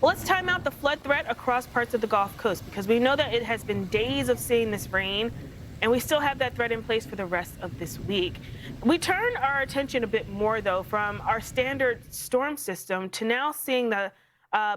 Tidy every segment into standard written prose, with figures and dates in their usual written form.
Well, let's time out the flood threat across parts of the Gulf Coast because we know that it has been days of seeing this rain, and we still have that threat in place for the rest of this week. We turn our attention a bit more, though, from our standard storm system to now seeing the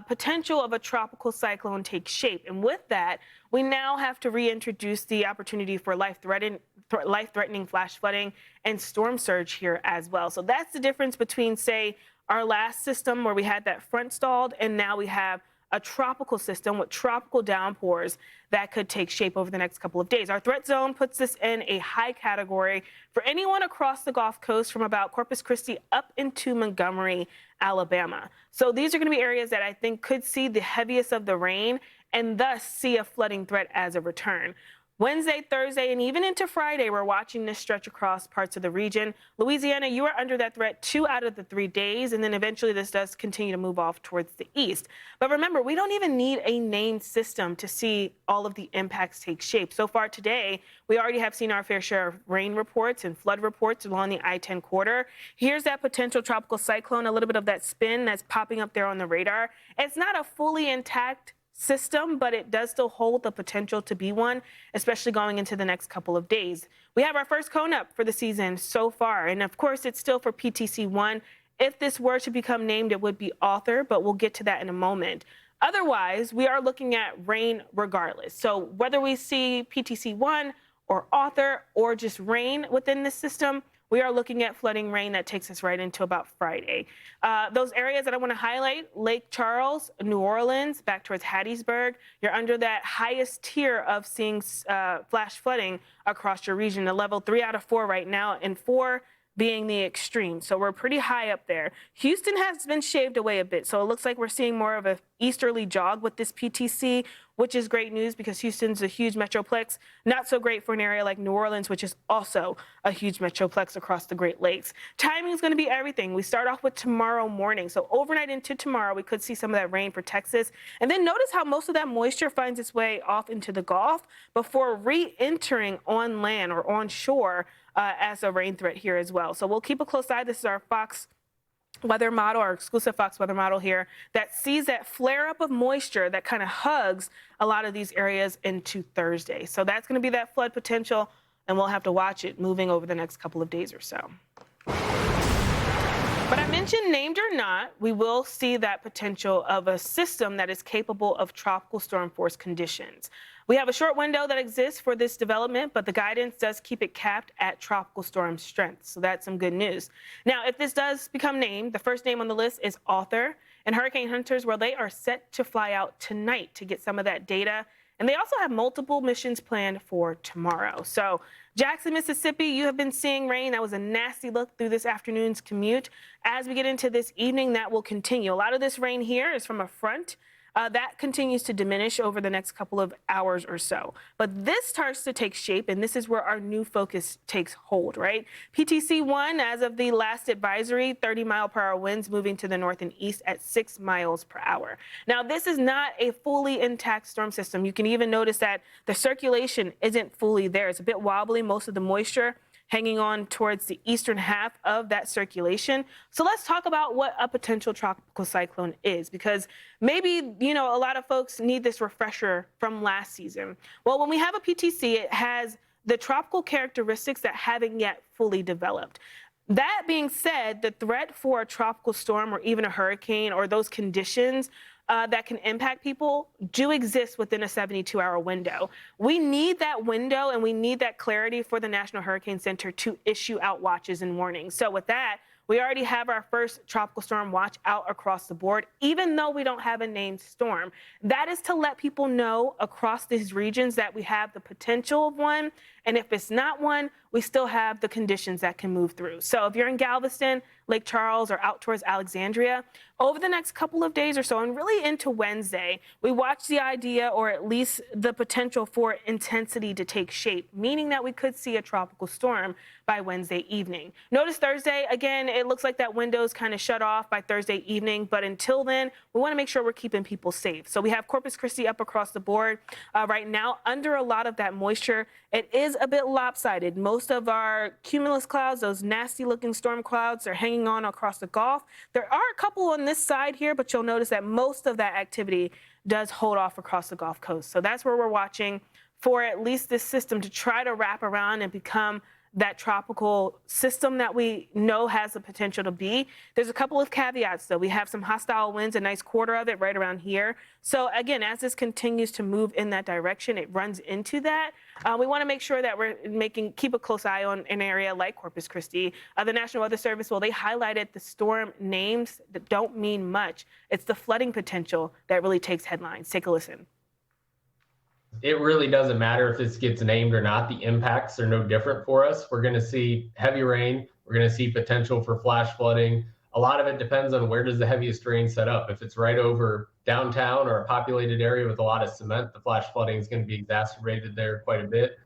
potential of a tropical cyclone take shape. And with that, we now have to reintroduce the opportunity for life-threatening flash flooding and storm surge here as well. So that's the difference between, say, our last system where we had that front stalled, and now we have a tropical system with tropical downpours that could take shape over the next couple of days. Our threat zone puts this in a high category for anyone across the Gulf Coast from about Corpus Christi up into Montgomery, Alabama. So these are going to be areas that I think could see the heaviest of the rain and thus see a flooding threat as a return. Wednesday, Thursday, and even into Friday, we're watching this stretch across parts of the region. Louisiana, you are under that threat 2 out of the 3 days, and then eventually this does continue to move off towards the east. But remember, we don't even need a named system to see all of the impacts take shape. So far today, we already have seen our fair share of rain reports and flood reports along the I-10 corridor. Here's that potential tropical cyclone, a little bit of that spin that's popping up there on the radar. It's not a fully intact system, but it does still hold the potential to be one, especially going into the next couple of days. We have our first cone up for the season so far, and of course it's still for PTC1. If this were to become named, it would be Author, but we'll get to that in a moment. Otherwise, we are looking at rain regardless. So whether we see PTC1 or Author or just rain within this system, we are looking at flooding rain that takes us right into about Friday. Those areas that I want to highlight, Lake Charles, New Orleans, back towards Hattiesburg, you're under that highest tier of seeing flash flooding across your region, a level 3 out of 4 right now, and 4 being the extreme. So we're pretty high up there. Houston has been shaved away a bit, so it looks like we're seeing more of a easterly jog with this PTC, which is great news because Houston's a huge metroplex. Not so great for an area like New Orleans, which is also a huge metroplex across the Great Lakes. Timing is going to be everything. We start off with tomorrow morning. So overnight into tomorrow, we could see some of that rain for Texas. And then notice how most of that moisture finds its way off into the Gulf before re-entering on land or on shore as a rain threat here as well. So we'll keep a close eye. This is our Fox weather model, our exclusive Fox weather model here, that sees that flare up of moisture that kind of hugs a lot of these areas into Thursday. So that's going to be that flood potential, and we'll have to watch it moving over the next couple of days or so. But I mentioned, named or not, we will see that potential of a system that is capable of tropical storm force conditions. We have a short window that exists for this development, but the guidance does keep it capped at tropical storm strength. So that's some good news. Now, if this does become named, the first name on the list is Author. And hurricane hunters, well, they are set to fly out tonight to get some of that data. And they also have multiple missions planned for tomorrow. So Jackson, Mississippi, you have been seeing rain. That was a nasty look through this afternoon's commute. As we get into this evening, that will continue. A lot of this rain here is from a front. That continues to diminish over the next couple of hours or so. But this starts to take shape, and this is where our new focus takes hold, right? PTC1, as of the last advisory, 30-mile-per-hour winds moving to the north and east at 6 miles per hour. Now, this is not a fully intact storm system. You can even notice that the circulation isn't fully there. It's a bit wobbly, most of the moisture hanging on towards the eastern half of that circulation. So let's talk about what a potential tropical cyclone is, because maybe, a lot of folks need this refresher from last season. Well, when we have a PTC, it has the tropical characteristics that haven't yet fully developed. That being said, the threat for a tropical storm or even a hurricane or those conditions that can impact people do exist within a 72-hour window. We need that window and we need that clarity for the National Hurricane Center to issue out watches and warnings. So with that, we already have our first tropical storm watch out across the board, even though we don't have a named storm. That is to let people know across these regions that we have the potential of one. And if it's not one, we still have the conditions that can move through. So if you're in Galveston, Lake Charles, or out towards Alexandria, over the next couple of days or so, and really into Wednesday, we watch the idea, or at least the potential for intensity to take shape, meaning that we could see a tropical storm by Wednesday evening. Notice Thursday, again, it looks like that window's kind of shut off by Thursday evening, but until then, we want to make sure we're keeping people safe. So we have Corpus Christi up across the board right now under a lot of that moisture. It is a bit lopsided. Most most of our cumulus clouds, those nasty looking storm clouds, are hanging on across the Gulf. There are a couple on this side here, but you'll notice that most of that activity does hold off across the Gulf Coast. So that's where we're watching for at least this system to try to wrap around and become that tropical system that we know has the potential to be. There's a couple of caveats though. We have some hostile winds, a nice quarter of it right around here. So again, as this continues to move in that direction, it runs into that. We want to make sure that we're keep a close eye on an area like Corpus Christi. The National Weather Service, well, they highlighted the storm names that don't mean much. It's the flooding potential that really takes headlines. Take a listen. It really doesn't matter if this gets named or not. The impacts are no different for us. We're going to see heavy rain. We're going to see potential for flash flooding. A lot of it depends on where does the heaviest rain set up. If it's right over downtown or a populated area with a lot of cement, the flash flooding is going to be exacerbated there quite a bit.